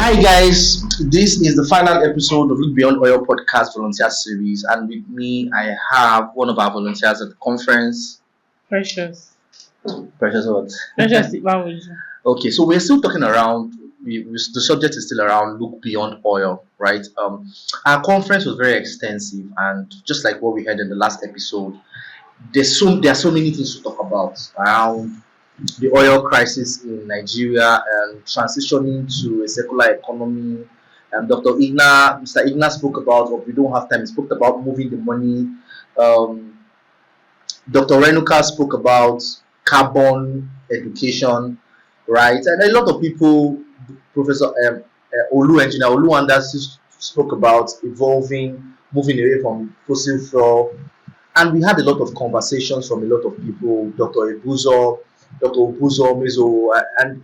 Hi guys, this is the final episode of Look Beyond Oil podcast volunteer series, and with me I have one of our volunteers at the conference. Precious. Precious what? Precious Ibawoju. Okay, so we're still talking around. The subject is still around look beyond oil, right? Our conference was very extensive, and just like what we had in the last episode, there are so many things to talk about around the oil crisis in Nigeria and transitioning to a secular economy. Mr. Igna spoke about, or we don't have time, he spoke about moving the money. Um, Dr. Renuka spoke about carbon education, right? And a lot of people, Professor Engineer Olu Anderson spoke about evolving, moving away from fossil fuel, and we had a lot of conversations from a lot of people, Dr. Obuzo, Mezo, and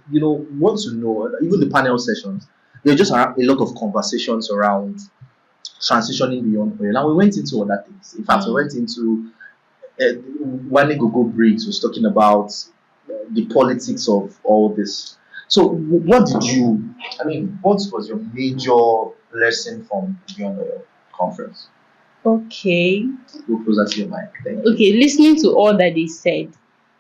want to know, even the panel sessions, there just are a lot of conversations around transitioning beyond oil. And we went into other things. In fact, we went into Wale Gogo Briggs was talking about the politics of all this. So, what was your major lesson from Beyond Oil conference? Okay. Go closer to your mic. Thank you. Okay, listening to all that they said,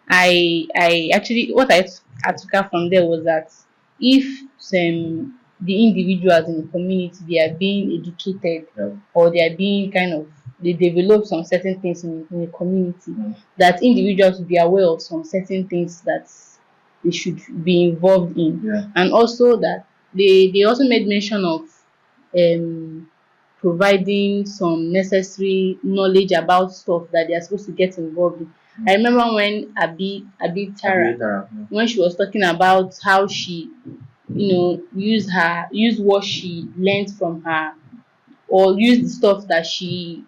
I actually what I took out from there was that if the individuals in the community they are being educated Yeah. or they are being kind of they develop some certain things in the community, Mm. that individuals will be aware of some certain things that they should be involved in. Yeah. And also that they also made mention of um providing some necessary knowledge about stuff that they are supposed to get involved in. I remember when Abi Tara, Tara, when she was talking about how she, use what she learned from her, or use the stuff that she,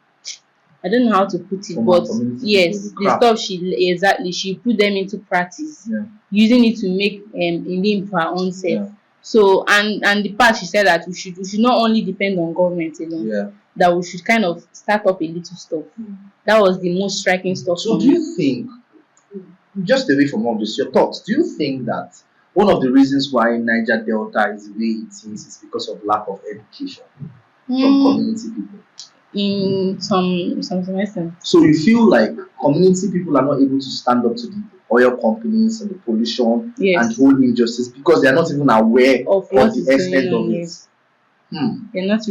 I don't know how to put it, From but her community, yes, the the craft. stuff she put them into practice, Yeah. using it to make a name for her own self. Yeah. So and the part she said that we should not only depend on government alone, Yeah. that we should kind of start up a little stuff. Mm. That was the most striking stuff So, for do me. you think, just away from all this, your thoughts, do you think that one of the reasons why Niger Delta is the way it is because of lack of education from community people? In some essence. So, you feel like community people are not able to stand up to the oil companies and the pollution Yes. and whole injustice because they are not even aware Of what the is going extent on, of it. yes. Hmm. They aren't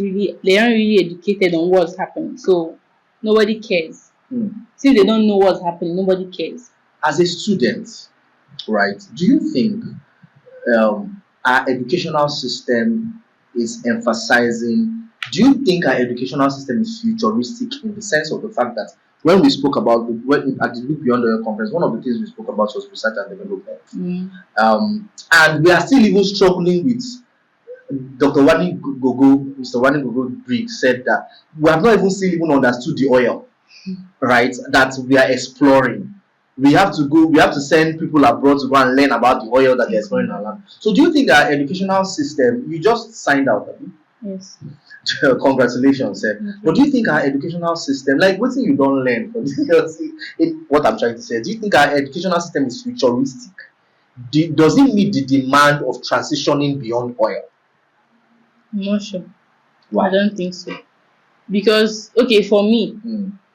really educated on what's happening. So nobody cares. Hmm. Since they don't know what's happening, nobody cares. As a student, right, do you think our educational system is emphasizing, do you think our educational system is futuristic in the sense of the fact that when we spoke about at the Look Beyond Oil conference, one of the things we spoke about was research and development, and we are still even struggling with Mr. Wani Gogo Briggs said that we have not even still even understood the oil, right? That we are exploring. We have to send people abroad to go and learn about the oil that they're exploring in our land. So do you think our educational system, you just signed out, Abi? Yes. Congratulations, eh? But do you think our educational system, like what thing you don't learn from what I'm trying to say, do you think our educational system is futuristic? Does it meet the demand of transitioning beyond oil? I'm not sure. Why? I don't think so. Because okay, for me,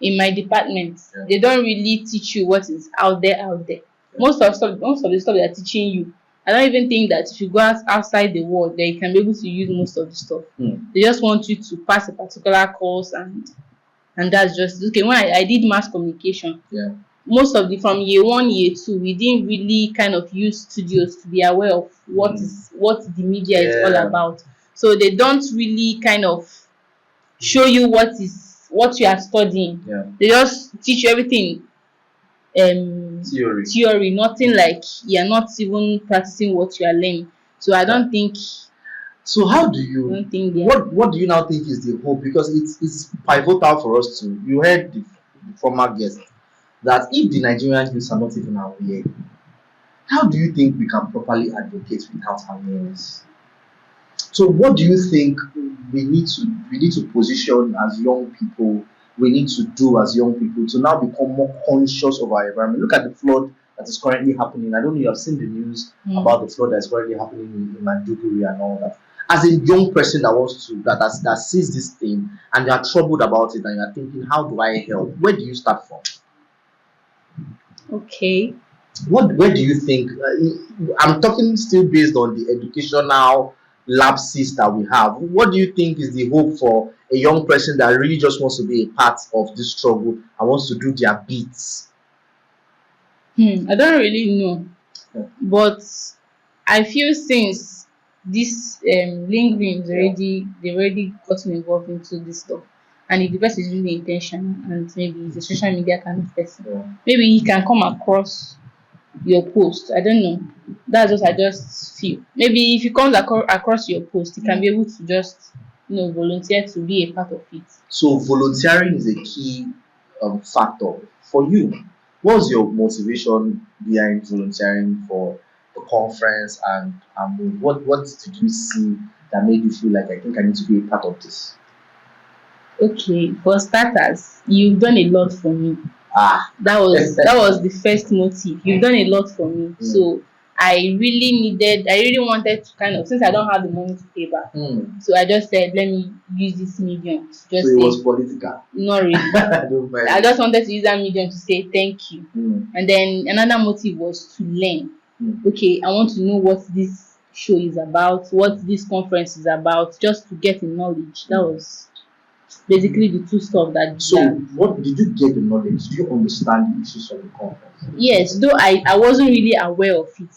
in my department, Yeah. they don't really teach you what is out there. Yeah. Most of the stuff they are teaching you, I don't even think that if you go outside the world, that you can be able to use most of the stuff. They just want you to pass a particular course, and that's just okay. When I did mass communication, Yeah. most of from year 1, year 2, we didn't really kind of use studios to be aware of what the media is all about. So they don't really kind of show you what you are studying. Yeah. They just teach you everything theory, nothing like you're not even practicing what you are learning. So I don't think. So how do you what do you now think is the hope? Because it's pivotal for us to, you heard the former guest that if the Nigerian youths are not even aware, how do you think we can properly advocate without awareness? So what do you think we need to position as young people, we need to do as young people to now become more conscious of our environment? Look at the flood that is currently happening. I don't know if you have seen the news about the flood that is currently happening in Maiduguri and all that. as a young person that wants to that sees this thing and you are troubled about it and you are thinking, how do I help? Where do you start from? Okay. What where do you think? I'm talking still based on the educational lapses that we have. What do you think is the hope for a young person that really just wants to be a part of this struggle and wants to do their bits? I don't really know, but I feel since this LinkedIn is Yeah. already they've already gotten involved into this stuff, and if the person is really intentional and maybe he's a social media kind of person, Yeah. maybe he can come across your post. I don't know. That's what I just feel. Maybe if he comes across your post, he can be able to just volunteer to be a part of it. So volunteering is a key factor for you. What was your motivation behind volunteering for the conference, and what did you see that made you feel like I think I need to be a part of this? Okay, for starters, you've done a lot for me. Ah, That was the first motive. You've done a lot for me. So I really wanted to kind of, since I don't have the money to pay back. So I just said, let me use this medium to so just it say, was political. not really. Don't mind. I just wanted to use that medium to say thank you. And then another motive was to learn. Okay, I want to know what this show is about, what this conference is about, just to get the knowledge. That was basically the two stuff that. So, what did you get the knowledge? Do you understand the issues of the conference? Yes, though I wasn't really aware of it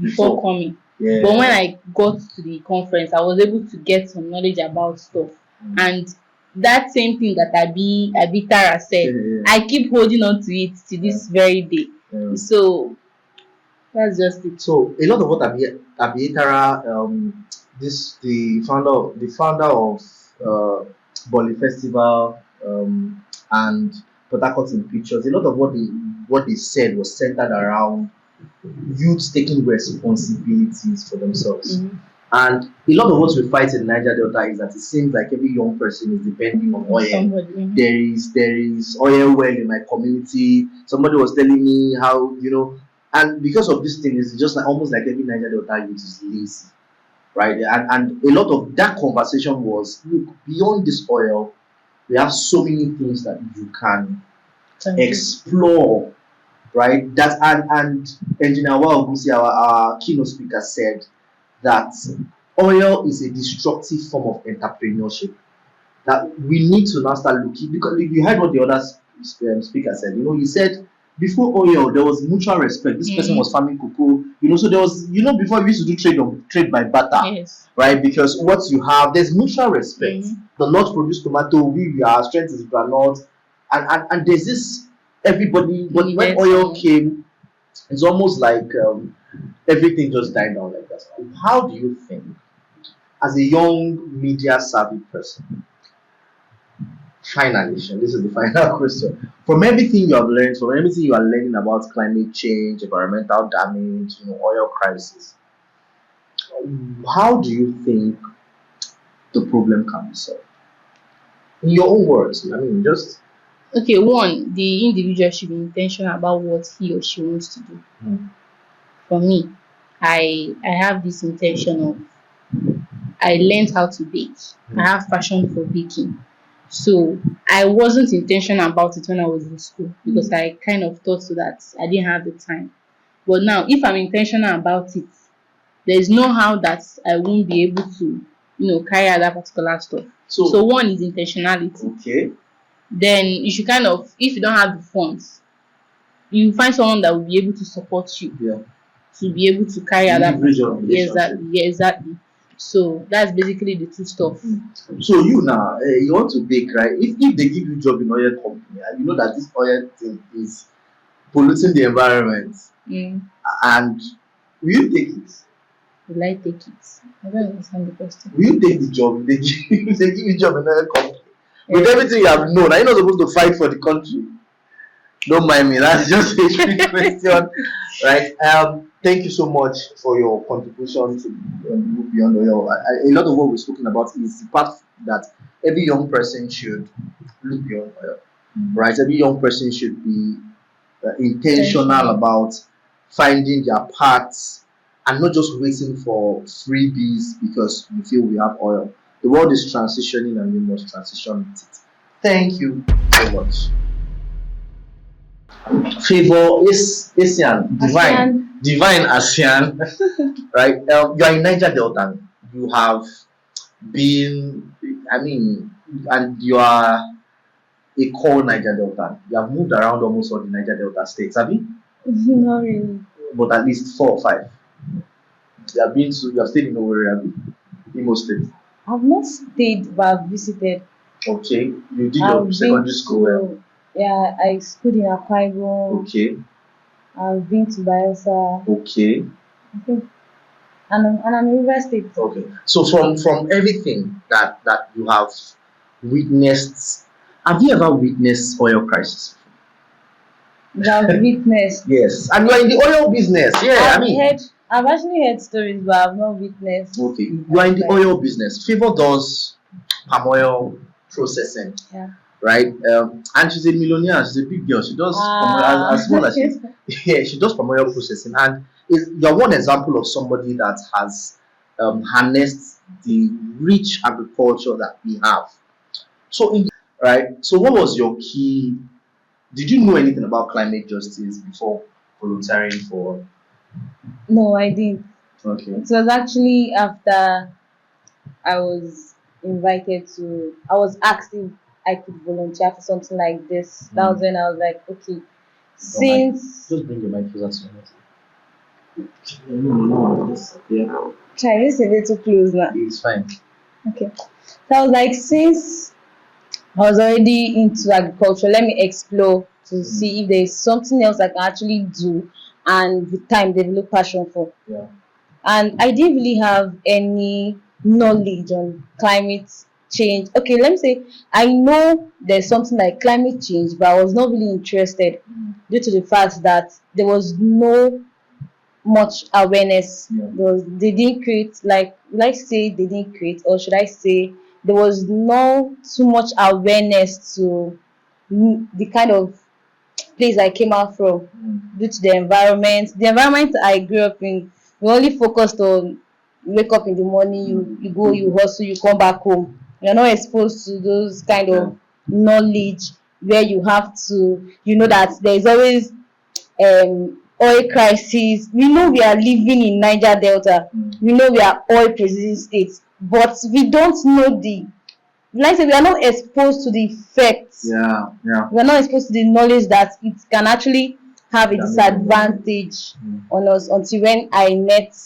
before Before. coming. Yeah. But when I got to the conference, I was able to get some knowledge about stuff. And that same thing that Abitara said, I keep holding on to it to this very day. So that's just it. So a lot of what Abietara, this the founder of Bali Festival, and Port Harcourt in Pictures, a lot of what they said was centered around youths taking responsibilities for themselves. And a lot of what we fight in Niger Delta is that it seems like every young person is depending on oil. There is oil well in my community. Somebody was telling me how, and because of this thing, it's just like almost like every Niger Delta youth is lazy, right? And a lot of that conversation was, look, beyond this oil, we have so many things that you can explore, right? That and Engineer Waogusi, our keynote speaker, said that oil is a destructive form of entrepreneurship. That we need to now start looking, because you heard what the other speaker said. He said before oil there was mutual respect. This person was farming cocoa. So there was, before we used to do trade by barter. Yes. Right? Because what you have, there's mutual respect. The North produce tomato, our strength is granite, and there's this everybody. But when oil came, it's almost like everything just died down like that. How do you think, as a young media savvy person, finally, this is the final question. From everything you have learned, from everything you are learning about climate change, environmental damage, oil crisis, how do you think the problem can be solved? In your own words, just. Okay, one, the individual should be intentional about what he or she wants to do. For me, I have this intention of, I learned how to bake. I have passion for baking. So I wasn't intentional about it when I was in school, because I kind of thought so that I didn't have the time. But now, if I'm intentional about it, there is no how that I won't be able to, carry out that particular stuff. So one is intentionality. Okay. Then you should kind of, if you don't have the funds, you find someone that will be able to support you. Yeah. To be able to carry out that particular. Exactly. So that's basically the two stuff. So you now, you want to bake, right? If they give you job in oil company, and you know that this oil thing is polluting the environment, and will you take it? Will I take it? I don't understand the question. Will you take the job? They give you job in oil company with everything you have known. Are you not supposed to fight for the country? Don't mind me. That's just a trick question, right? Thank you so much for your contribution to Look Beyond Oil. A lot of what we're speaking about is the part that every young person should look beyond oil, right? Every young person should be intentional about finding their paths and not just waiting for freebies because we feel we have oil. The world is transitioning and we must transition with it. Thank you so much. Favor is Asian, ASEAN. divine Asian, right? You are in Niger Delta. You have been, I mean, and you are a core Niger Delta. You have moved around almost all the Niger Delta states, have you? Not really. But at least 4 or 5. You have stayed in Owerri, have you? Imo State. I've not stayed, but I've visited. Okay. You did your I've been secondary school where? to, yeah, I schooled in Akwa Ibom. Okay. I've been to Bayelsa. Okay. I think, and I'm in River State. Okay. So from everything that you have witnessed, have you ever witnessed oil crisis? That I've witnessed. Yes. And you are in the oil business. Yeah, I mean. I've actually heard stories, but I've not witnessed. Okay. You are in the oil business. Favor does palm oil processing. Yeah. Right? And she's a millionaire. She's a big girl. She does palm oil as small as she is. Yeah, she does palm oil processing, and you're one example of somebody that has harnessed the rich agriculture that we have. So, right. So, what was your key? Did you know anything about climate justice before volunteering for? No, I didn't. Okay. It was actually after I was I was asked if I could volunteer for something like this. That was when I was like, okay, since Just bring your mic closer to your mouth. No, yeah, try this a little close now. it's fine. Okay. So I was like, since I was already into agriculture, let me explore to see if there's something else I can actually do and with time develop passion for. Yeah. And I didn't really have any knowledge on climate change. Okay, let me say I know there's something like climate change, but I was not really interested due to the fact that there was no much awareness. Yeah. They didn't create, like, will I say they didn't create, or should I say there was no too much awareness to the kind of place I came out from due to the environment. The environment I grew up in, we only focused on wake up in the morning, you go, you hustle, you come back home. You're not exposed to those kind of knowledge where you have to, you know, that there's always oil crisis. We know we are living in Niger Delta. We know we are oil producing states, but we don't know like I said, we are not exposed to the effects. Yeah, yeah. We are not exposed to the knowledge that it can actually have a disadvantage on us until when I met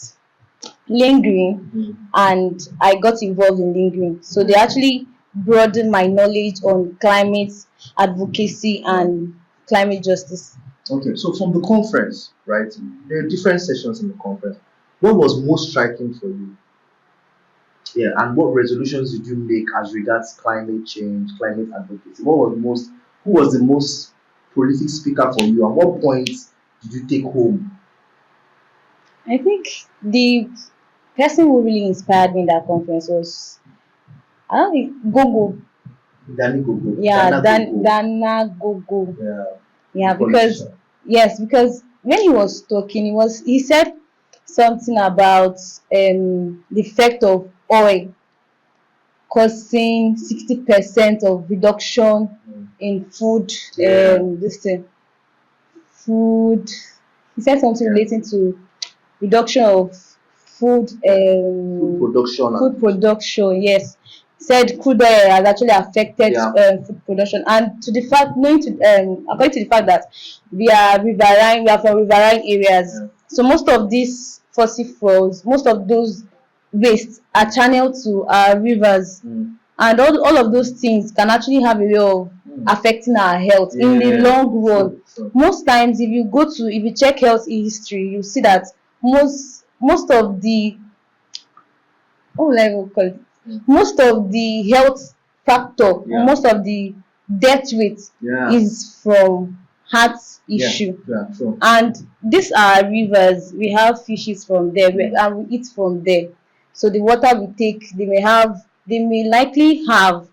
lingering and I got involved in lingering. So they actually broadened my knowledge on climate advocacy and climate justice. Okay, so from the conference, right? There are different sessions in the conference. What was most striking for you? Yeah, and what resolutions did you make as regards climate change, climate advocacy? Who was the most prolific speaker for you, and what points did you take home? I think the person who really inspired me in that conference was, I don't think, Gogo. Danny Gogo. Yeah, Dana Gogo. Dana Gogo. Yeah. Yeah, because yes, because when he was talking, he said something about the effect of oil causing 60% of reduction in food. This thing, food. He said something relating to reduction of food production. Yes, said crude oil has actually affected food production, and to the fact, according to the fact that we are from riverine areas, so most of these fossil fuels, most of those wastes are channeled to our rivers, and all of those things can actually have a way of affecting our health in the long run. Most times, if you check health history, you see that most of the what will I even call it? Most of the health factor, most of the death rate is from heart issue. And these are rivers, we have fishes from there, and we eat from there. So the water we take, they may likely have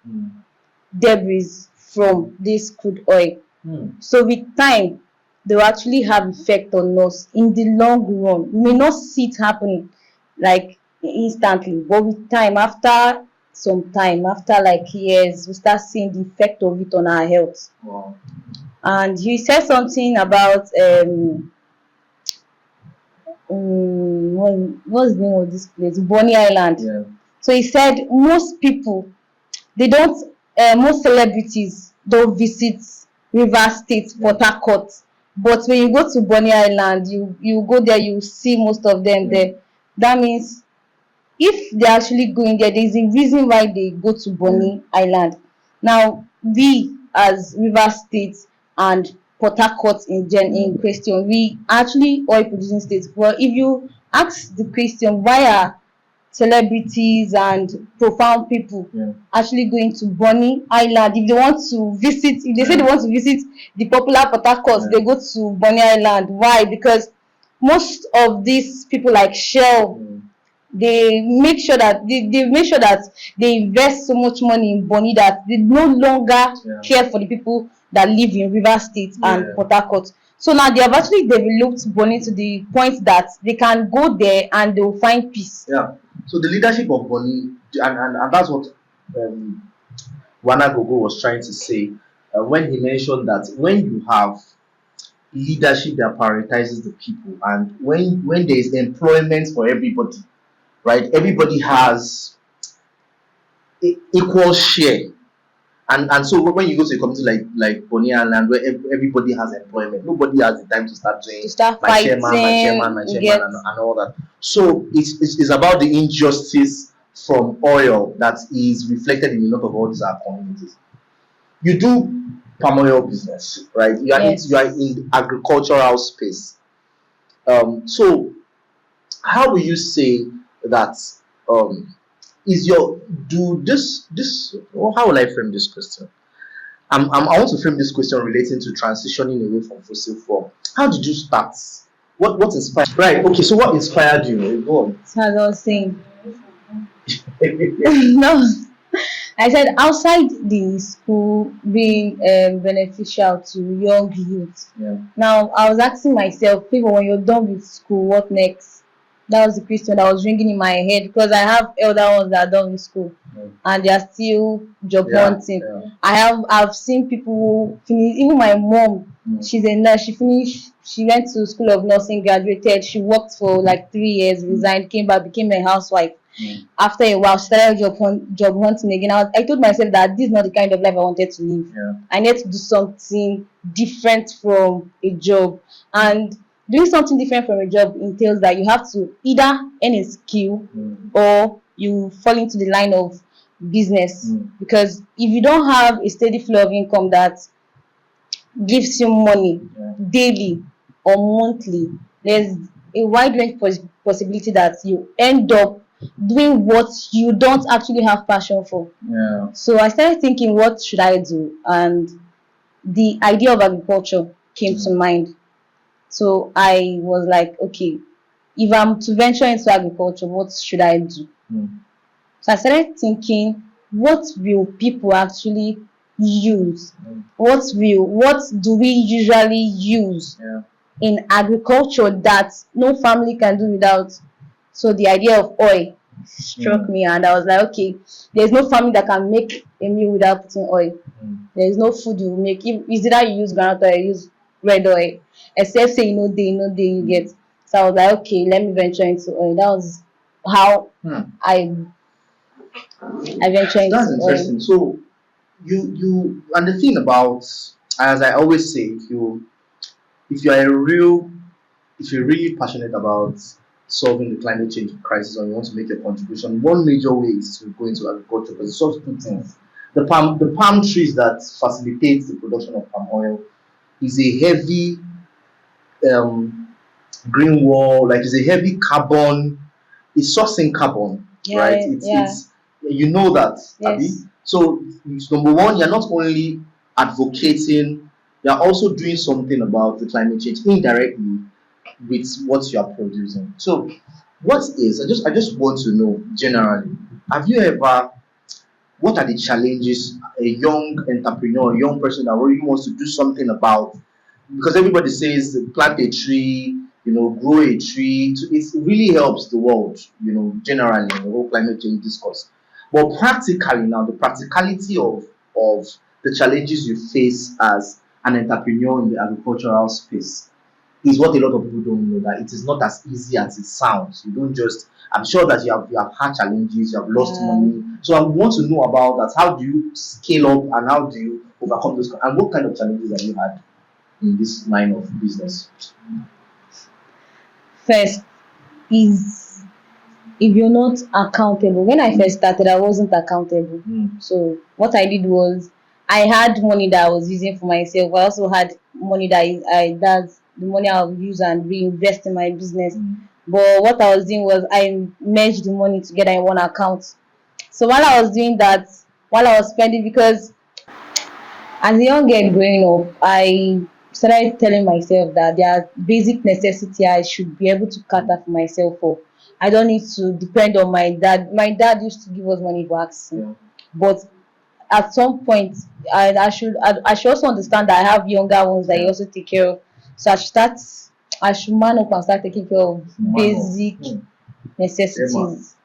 debris from this crude oil. So with time, they will actually have effect on us in the long run. We may not see it happening like instantly, but with time, after some time, after like years, we start seeing the effect of it on our health. Wow. And you said something about what's the name of this place? Bonny Island. Yeah. So he said most people, they don't most celebrities don't visit River State, Yeah. Port Harcourt. But when you go to Bonny Island, you go there, you see most of them Yeah. there. That means if they're actually going there, there's a reason why they go to Bonny Island. Now, we as River State and Port Harcourt in question, we actually oil producing states. But if you ask the question, why are celebrities and profound people actually going to Bonny Island? If they want to visit, if they say they want to visit the popular Port Harcourt, they go to Bonny Island. Why? Because most of these people like Shell, they make sure that they make sure that they invest so much money in Bonny that they no longer care for the people that live in River State and Port Harcourt. So now they have actually developed Bonny to the point that they can go there and they will find peace. Yeah. So the leadership of Bonny, and that's what um, Wana Gogo was trying to say when he mentioned that when you have leadership that prioritizes the people, and when there is employment for everybody, right? Everybody has equal share. And so when you go to a community like Bonny Island, where everybody has employment, nobody has the time to start doing To start my chairman, fighting, and all that. So it's about the injustice from oil that is reflected in a lot of all these our communities. You do palm oil business, right? You are in agricultural space. So how will you say that is your do this or how will I frame this question? I want to frame this question relating to transitioning away from fossil fuel. How did you start? What inspired? Right. Okay. So what inspired you? Go on. so as I was saying, no, I said outside the school being beneficial to young youth. Yeah. Now I was asking myself, people, when you're done with school, what next? That was the question that was ringing in my head because I have elder ones that are done with school and they are still job hunting. I've seen people who finish, even my mom, she's a nurse, she finished, she went to school of nursing, graduated, she worked for like 3 years, resigned, came back, became a housewife. After a while, started job hunting again. I told myself that this is not the kind of life I wanted to live. I need to do something different from a job. And doing something different from a job entails that you have to either earn a skill or you fall into the line of business. Because if you don't have a steady flow of income that gives you money daily or monthly, there's a wide range possibility that you end up doing what you don't actually have passion for. So I started thinking, what should I do? And the idea of agriculture came to mind. So I was like, okay, if I'm to venture into agriculture, what should I do? So I started thinking, what will people actually use? What do we usually use in agriculture that no family can do without? So the idea of oil struck me, and I was like, okay, there's no family that can make a meal without putting oil. There's no food you make. It's either you use groundnut or you use red oil, except say you get. So I was like, okay, let me venture into oil. That was how I ventured into That's interesting. oil. So you and the thing about, as I always say, if you are a real if you're really passionate about solving the climate change crisis or you want to make a contribution, one major way is to go into agriculture because it solves two things. The palm trees that facilitate the production of palm oil is a heavy um, green wall, like it's a heavy carbon, it's sourcing carbon, right? It's you know that, Abby. So it's number one, you're not only advocating, you're also doing something about the climate change indirectly with what you are producing. So I just want to know generally, have you ever what are the challenges a young entrepreneur, a young person that really wants to do something about because everybody says plant a tree, grow a tree. It really helps the world, generally in the whole climate change discourse. But practically now, the practicality of the challenges you face as an entrepreneur in the agricultural space is what a lot of people don't know, that it is not as easy as it sounds. You don't just, I'm sure that you have had challenges, you have lost money. So I want to know about that. How do you scale up and how do you overcome those, and what kind of challenges have you had in this line of business? First is, if you're not accountable. When I first started, I wasn't accountable. So what I did was, I had money that I was using for myself. I also had money that that's the money I'll use and reinvest in my business. But what I was doing was, I merged the money together in one account. So while I was doing that, while I was spending, because as a young girl growing up, I started telling myself that there are basic necessity I should be able to cater for myself for. I don't need to depend on my dad. My dad used to give us money for asking, but at some point, I should also understand that I have younger ones that you also take care of. So I should man up and start taking care of basic necessities.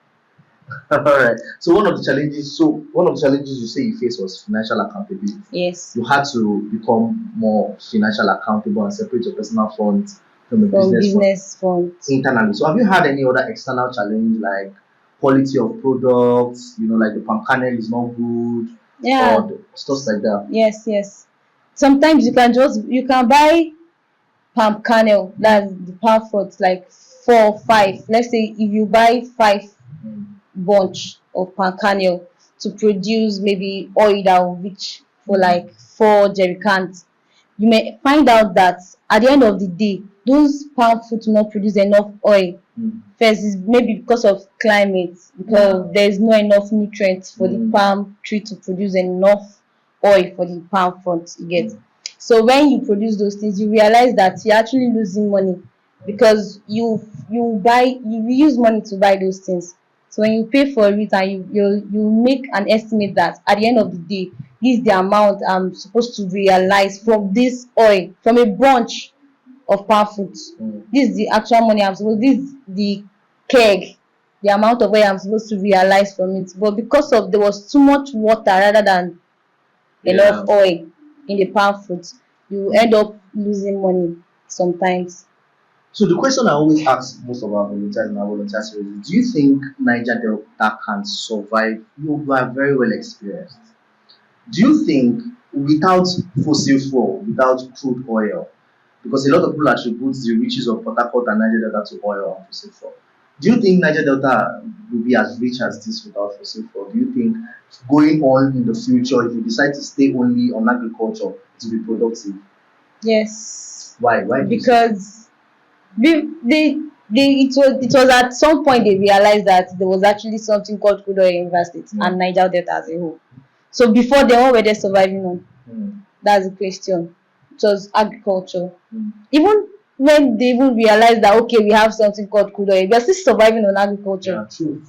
All right. So one of the challenges you say you faced was financial accountability. Yes, You had to become more financial accountable and separate your personal funds from the from business fund business funds. internally. So have you had any other external challenge, like quality of products, like the palm kernel is not good, Yeah. or stuff like that? Yes, yes. Sometimes you can buy palm kernel, that's the palm fruit, like 4 or 5. Let's say if you buy 5 bunch of palm kernel to produce maybe oil that will reach for like 4 jerrycans, you may find out that at the end of the day, those palm fruit will not produce enough oil. First is maybe because of climate, because there is no enough nutrients for the palm tree to produce enough oil for the palm front, you get. So when you produce those things, you realize that you're actually losing money, because you use money to buy those things. So when you pay for it and you make an estimate that at the end of the day, this is the amount I'm supposed to realize from this oil, from a bunch of palm fruit. This is the actual money this is the keg, the amount of oil I'm supposed to realize from it. But because of there was too much water rather than enough oil in the palm fruit, you end up losing money sometimes. So the question I always ask most of our volunteers in our volunteer series is, do you think Niger Delta can survive? You are very well experienced. Do you think without fossil fuel, without crude oil, because a lot of people attribute the riches of Port Harcourt and Niger Delta to oil and fossil fuel, do you think Niger Delta will be as rich as this without fossil fuel? Do you think going on in the future, if you decide to stay only on agriculture, it will be productive? Yes. Why? Why? Because it was at some point they realized that there was actually something called crude oil in River State and Niger Delta as a whole. So before then, what were they surviving on? That's the question. It was agriculture. Even when they even realized that okay, we have something called crude oil, we are still surviving on agriculture. True.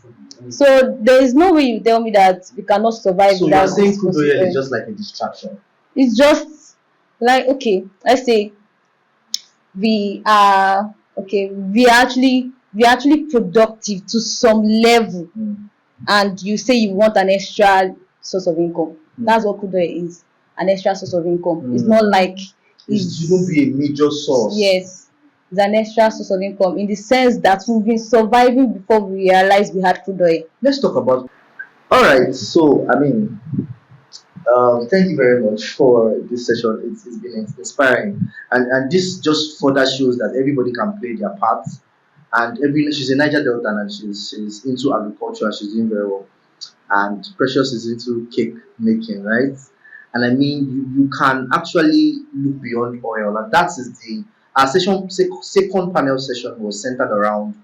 So there is no way you tell me that we cannot survive So you are without saying this crude fossil oil is oil. just like a distraction? It's just like, okay, let's say we are okay, we are actually productive to some level, and you say you want an extra source of income. That's what crude oil is, an extra source of income. It's not like It shouldn't be a major source. yes, it's an extra source of income in the sense that we've been surviving before we realized we had crude oil. Let's talk about. All right. So I mean, thank you very much for this session. It's been inspiring, and this just further shows that everybody can play their part. And she's a Niger Delta, and she's into agriculture. And she's doing very well. And Precious is into cake making, right? And I mean, you can actually look beyond oil, and that is the our second panel session was centered around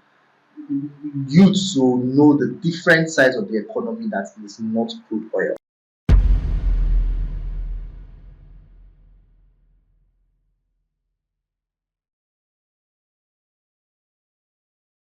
you to know the different sides of the economy that is not crude oil.